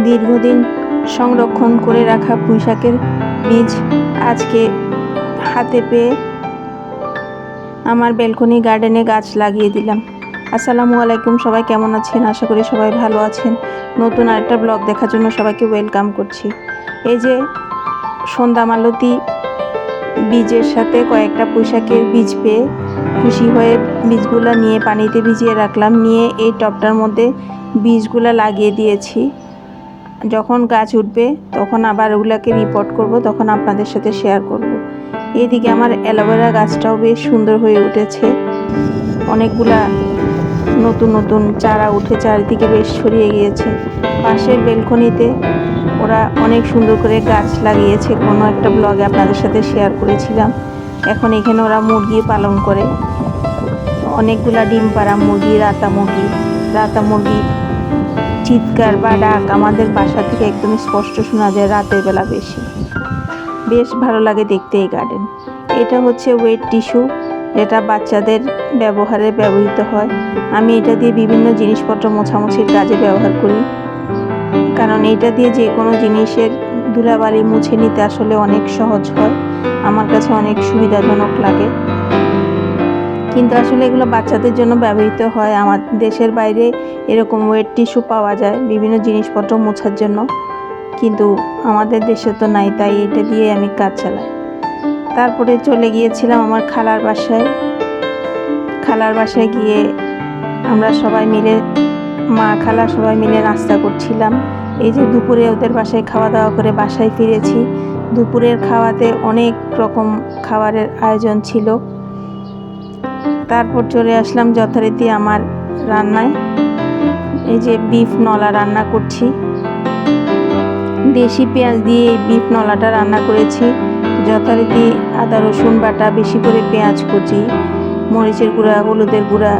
দীর্ঘদিন সংরক্ষণ করে রাখা পুঁইশাকের বীজ আজকে হাতে পেয়ে আমার ব্যালকনি গার্ডেনে গাছ লাগিয়ে দিলাম। আসসালামু আলাইকুম, সবাই কেমন আছেন? আশা করি সবাই ভালো আছেন। নতুন আরেকটা ব্লগ দেখার জন্য সবাইকে ওয়েলকাম করছি। এই যে সন্ধ্যা মালতী বীজের সাথে কয়েকটা পুঁইশাকের বীজ পেয়ে খুশি হয়ে বীজগুলো নিয়ে পানিতে ভিজিয়ে রাখলাম, নিয়ে এই টবটার মধ্যে বীজগুলো লাগিয়ে দিয়েছি। যখন গাছ উঠবে তখন আবার ওগুলাকে রিপোর্ট করব, তখন আপনাদের সাথে শেয়ার করব। এইদিকে আমার অ্যালোভেরা গাছটাও বেশ সুন্দর হয়ে উঠেছে, অনেকগুলা নতুন নতুন চারা উঠে চারিদিকে বেশ ছড়িয়ে গিয়েছে। পাশের বেলকনিতে ওরা অনেক সুন্দর করে গাছ লাগিয়েছে, কোনো একটা ব্লগে আপনাদের সাথে শেয়ার করেছিলাম। এখন এখানে ওরা মুরগি পালন করে, অনেকগুলা ডিম পাড়া মুরগি, রাতা মুরগি চিৎকার বা ডাক আমাদের বাসা থেকে একদম স্পষ্ট শোনা যায় রাতের বেলা। বেশ ভালো লাগে দেখতে এই গার্ডেন। এটা হচ্ছে ওয়েট টিস্যু, যেটা বাচ্চাদের ব্যবহারে ব্যবহৃত হয়। আমি এটা দিয়ে বিভিন্ন জিনিসপত্র মোছামুছির কাজে ব্যবহার করি, কারণ এটা দিয়ে যে কোনো জিনিসের ধুলাবালি মুছে নিতে আসলে অনেক সহজ হয়, আমার কাছে অনেক সুবিধাজনক লাগে। কিন্তু আসলে এগুলো বাচ্চাদের জন্য ব্যবহৃত হয়। আমার দেশের বাইরে এরকম ওয়েট টিস্যু পাওয়া যায় বিভিন্ন জিনিসপত্র মোছার জন্য, কিন্তু আমাদের দেশে তো নাই, তাই এটা দিয়ে আমি কাজ চালাই। তারপরে চলে গিয়েছিলাম আমার খালার বাসায় গিয়ে আমরা সবাই মিলে, মা খালা সবাই মিলে নাস্তা করছিলাম। এই যে দুপুরে ওদের বাসায় খাওয়া দাওয়া করে বাসায় ফিরেছি। দুপুরের খাওয়াতে অনেক রকম খাবারের আয়োজন ছিল। তারপর চলে আসলাম যথারীতি আমার রান্নায়। এই যে বিফ নলা রান্না করছি, দেশি পেঁয়াজ দিয়ে এই বিফ নলাটা রান্না করেছি। যথারীতি আদা রসুন বাটা, বেশি করে পেঁয়াজ কুচি, মরিচের গুঁড়া, হলুদের গুঁড়া,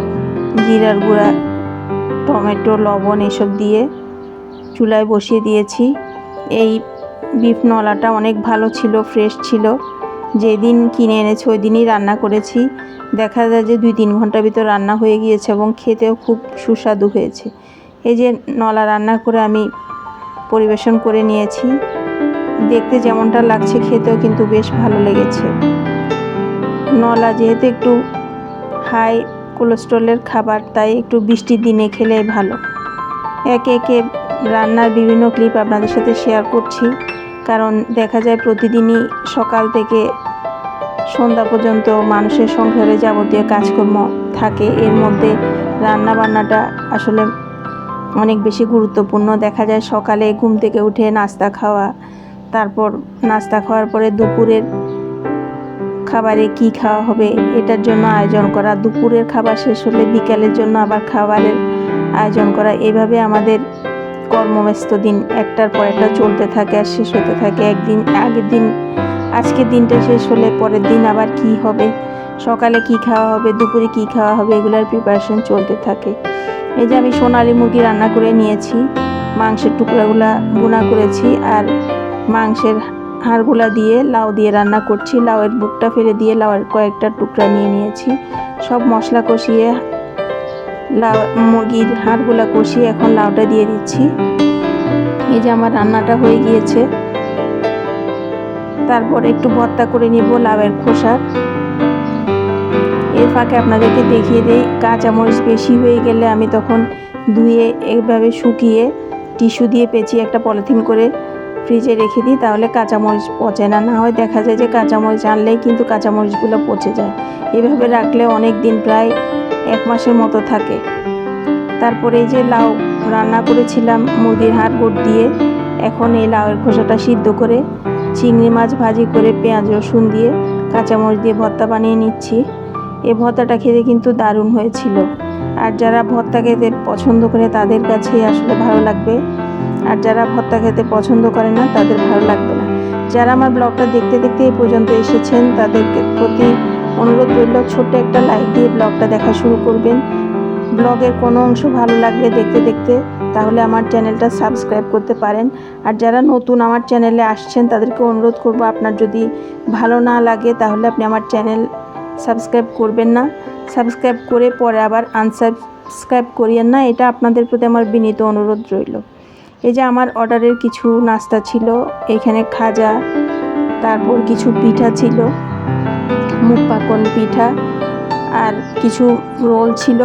জিরার গুঁড়া, টমেটো, লবণ এসব দিয়ে চুলায় বসিয়ে দিয়েছি। এই বিফ নলাটা অনেক ভালো ছিল, ফ্রেশ ছিল। যেদিন কিনে এনেছি ওই দিনই রান্না করেছি। দেখা যায় যে 2-3 ঘন্টার ভিতর রান্না হয়ে গিয়েছে এবং খেতেও খুব সুস্বাদু হয়েছে। এই যে নলা রান্না করে আমি পরিবেশন করে নিয়েছি। দেখতে যেমনটা লাগছে খেতেও কিন্তু বেশ ভালো লেগেছে। নলা যেহেতু একটু হাই কোলেস্ট্রলের খাবার, তাই একটু বৃষ্টির দিনে খেলে ভালো। একে একে রান্নার বিভিন্ন ক্লিপ আপনাদের সাথে শেয়ার করছি, কারণ দেখা যায় প্রতিদিনই সকাল থেকে সন্ধ্যা পর্যন্ত মানুষের সংসারে যাবতীয় কাজকর্ম থাকে, এর মধ্যে রান্না বান্নাটা আসলে অনেক বেশি গুরুত্বপূর্ণ। দেখা যায় সকালে ঘুম থেকে উঠে নাস্তা খাওয়া, তারপর নাস্তা খাওয়ার পরে দুপুরের খাবারে কি খাওয়া হবে এটার জন্য আয়োজন করা, দুপুরের খাবার শেষ হলে বিকালের জন্য আবার খাবারের আয়োজন করা। এভাবে আমাদের কর্মব্যস্ত দিন একটার পর একটা চলতে থাকে আর শেষ হতে থাকে। আজকের দিনটা শেষ হলে পরের দিন আবার কি হবে, সকালে কি খাওয়া হবে, দুপুরে কি খাওয়া হবে, এগুলোর প্রিপারেশন চলতে থাকে। এই যে আমি সোনালি মুরগি রান্না করে নিয়েছি, মাংসের টুকরাগুলা গুঁড়া করেছি, আর মাংসের হাড়গুলা দিয়ে লাউ দিয়ে রান্না করছি। লাউয়ের বুকটা ফেলে দিয়ে লাউয়ের কয়েকটা টুকরা নিয়ে নিয়েছি। সব মশলা কষিয়ে লাউ মুরগির হাড়গুলা কষিয়ে এখন লাউটা দিয়ে দিচ্ছি। এই যে আমার রান্নাটা হয়ে গিয়েছে। তারপর একটু ভর্তা করে নিব লাউয়ের খোসার। এর ফাঁকে আপনাদেরকে দেখিয়ে দিই, কাঁচামরিচ বেশি হয়ে গেলে আমি তখন ধুয়ে এইভাবে শুকিয়ে টিস্যু দিয়ে পেঁচিয়ে একটা পলিথিন করে ফ্রিজে রেখে দিই, তাহলে কাঁচামরিচ পচে না। না হয় দেখা যায় যে কাঁচামরিচ আনলেই কিন্তু কাঁচামরিচগুলো পচে যায়। এভাবে রাখলে অনেক দিন, প্রায় 1 মাসের মতো থাকে। তারপরে এই যে লাউ রান্না করেছিলাম মুরগির হাড় গোড় দিয়ে, এখন এই লাউয়ের খোসাটা সিদ্ধ করে চিংড়ি মাছ ভাজি করে পেঁয়াজ রসুন দিয়ে কাঁচামরিচ দিয়ে ভর্তা বানিয়ে নিচ্ছি। এই ভর্তাটা খেতে কিন্তু দারুণ হয়েছিল। আর যারা ভর্তা খেতে পছন্দ করে তাদের কাছে আসলে ভালো লাগবে, আর যারা ভর্তা খেতে পছন্দ করে না তাদের ভালো লাগবে না। যারা আমার ব্লগটা দেখতে দেখতে এই পর্যন্ত এসেছেন তাদেরকে প্রতি অনুরোধ রইল, ছোট্ট একটা লাইক দিয়ে ব্লগটা দেখা শুরু করবেন। ব্লগের কোনো অংশ ভালো লাগলে দেখতে দেখতে তাহলে আমার চ্যানেলটা সাবস্ক্রাইব করতে পারেন। আর যারা নতুন আমার চ্যানেলে আসছেন তাদেরকে অনুরোধ করব, আপনার যদি ভালো না লাগে তাহলে আপনি আমার চ্যানেল সাবস্ক্রাইব করবেন না, সাবস্ক্রাইব করে পরে আবার আনসাবস্ক্রাইব করিয়েন না। এটা আপনাদের প্রতি আমার বিনীত অনুরোধ রইল। এই যে আমার অর্ডারের কিছু নাস্তা ছিল, এখানে খাজা, তারপর কিছু পিঠা ছিল, মুখ পাকন পিঠা, আর কিছু রোল ছিল।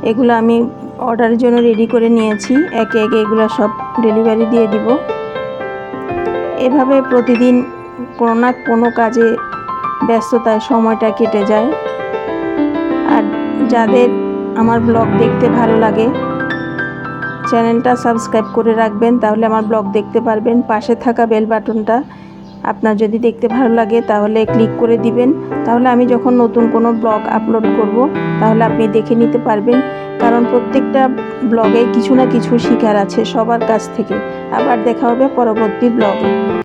এগুলো আমি অর্ডারের জন্য রেডি করে নিয়েছি, একে একে এগুলো সব ডেলিভারি দিয়ে দিব। এভাবে প্রতিদিন কোনো না কোনো কাজে ব্যস্ততায় সময়টা কেটে যায়। আর যাদের আমার ব্লগ দেখতে ভালো লাগে, চ্যানেলটা সাবস্ক্রাইব করে রাখবেন, তাহলে আমার ব্লগ দেখতে পারবেন। পাশে থাকা বেল বাটনটা আপনার যদি দেখতে ভালো লাগে তাহলে ক্লিক করে দিবেন, তাহলে আমি যখন নতুন কোনো ব্লগ আপলোড করব তাহলে আপনি দেখে নিতে পারবেন। কারণ প্রত্যেকটা ব্লগে কিছু না কিছু শেখার আছে সবার কাছ থেকে। আবার দেখা হবে পরবর্তী ব্লগে।